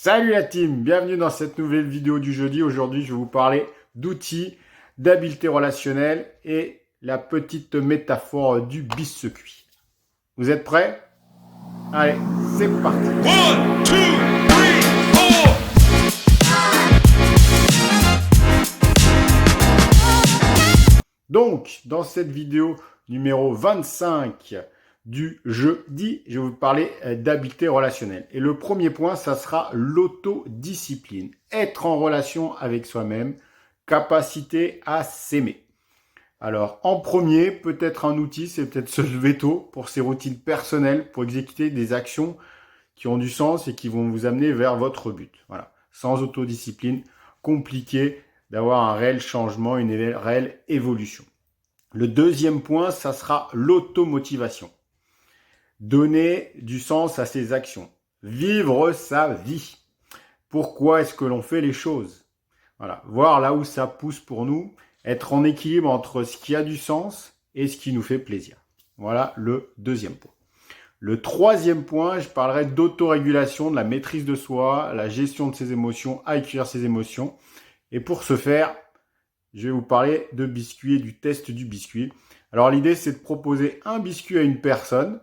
Salut la team, bienvenue dans cette nouvelle vidéo du jeudi. Aujourd'hui, je vais vous parler d'outils, d'habileté relationnelle et la petite métaphore du biscuit. Vous êtes prêts? Allez, c'est parti. 1, 2, 3, 4. Donc, dans cette vidéo numéro 25 du jeudi, je vais vous parler d'habileté relationnelle. Et le premier point, ça sera l'autodiscipline. Être en relation avec soi-même, capacité à s'aimer. Alors, en premier, peut-être un outil, c'est peut-être se lever tôt pour ses routines personnelles, pour exécuter des actions qui ont du sens et qui vont vous amener vers votre but. Voilà. Sans autodiscipline, compliqué d'avoir un réel changement, une réelle évolution. Le deuxième point, ça sera l'automotivation. Donner du sens à ses actions. Vivre sa vie. Pourquoi est-ce que l'on fait les choses? Voilà. Voir là où ça pousse pour nous. Être en équilibre entre ce qui a du sens et ce qui nous fait plaisir. Voilà le deuxième point. Le troisième point, je parlerai d'autorégulation, de la maîtrise de soi, la gestion de ses émotions, accueillir ses émotions. Et pour ce faire, je vais vous parler de biscuit et du test du biscuit. Alors l'idée, c'est de proposer un biscuit à une personne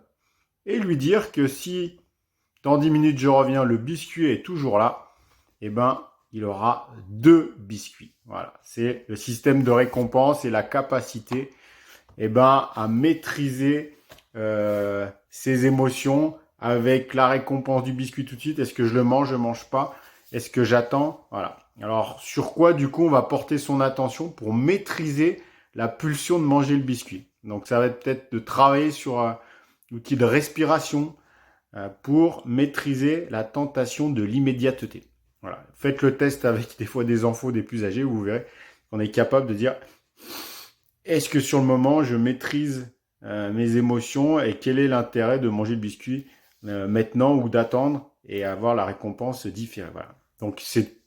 et lui dire que si dans 10 minutes je reviens, le biscuit est toujours là, eh ben, il aura 2 biscuits. Voilà, c'est le système de récompense et la capacité à maîtriser ses émotions avec la récompense du biscuit tout de suite. Est-ce que je le mange, je ne mange pas? Est-ce que j'attends? Voilà. Alors, sur quoi, du coup, on va porter son attention pour maîtriser la pulsion de manger le biscuit? Donc, ça va être peut-être de travailler sur l'outil de respiration pour maîtriser la tentation de l'immédiateté. Voilà. Faites le test avec des fois des enfants des plus âgés, vous verrez qu'on est capable de dire est-ce que sur le moment je maîtrise mes émotions et quel est l'intérêt de manger le biscuit maintenant ou d'attendre et avoir la récompense différée. Voilà. Donc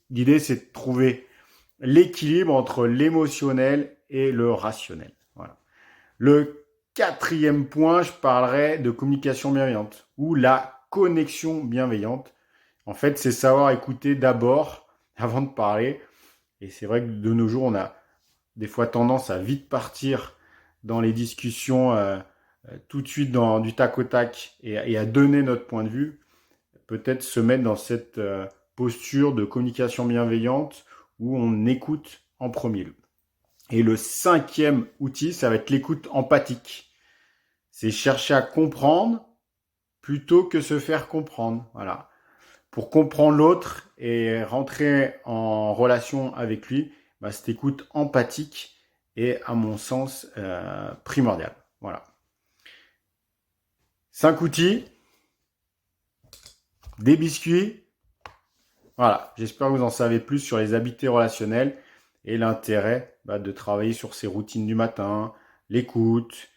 l'idée c'est de trouver l'équilibre entre l'émotionnel et le rationnel. Voilà. Le quatrième point, je parlerai de communication bienveillante ou la connexion bienveillante. En fait, c'est savoir écouter d'abord avant de parler. Et c'est vrai que de nos jours, on a des fois tendance à vite partir dans les discussions tout de suite dans du tac au tac et à donner notre point de vue. Peut-être se mettre dans cette posture de communication bienveillante où on écoute en premier lieu. Et le cinquième outil, ça va être l'écoute empathique. C'est chercher à comprendre plutôt que se faire comprendre. Voilà. Pour comprendre l'autre et rentrer en relation avec lui, cette écoute empathique est, à mon sens, primordiale. Voilà. 5 outils, des biscuits. Voilà. J'espère que vous en savez plus sur les habiletés relationnelles et l'intérêt de travailler sur ses routines du matin, l'écoute,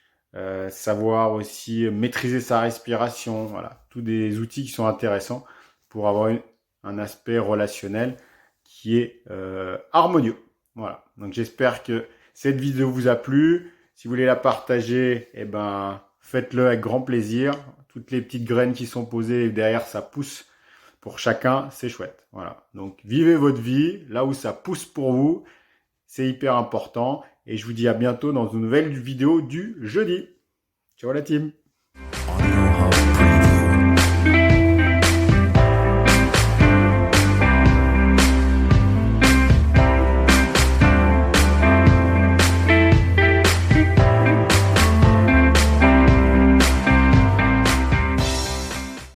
savoir aussi maîtriser sa respiration. Voilà. Tous des outils qui sont intéressants pour avoir un aspect relationnel qui est harmonieux. Voilà. Donc j'espère que cette vidéo vous a plu. Si vous voulez la partager, faites-le avec grand plaisir. Toutes les petites graines qui sont posées derrière, ça pousse pour chacun, c'est chouette. Voilà. Donc vivez votre vie là où ça pousse pour vous. C'est hyper important. Et je vous dis à bientôt dans une nouvelle vidéo du jeudi. Ciao la team!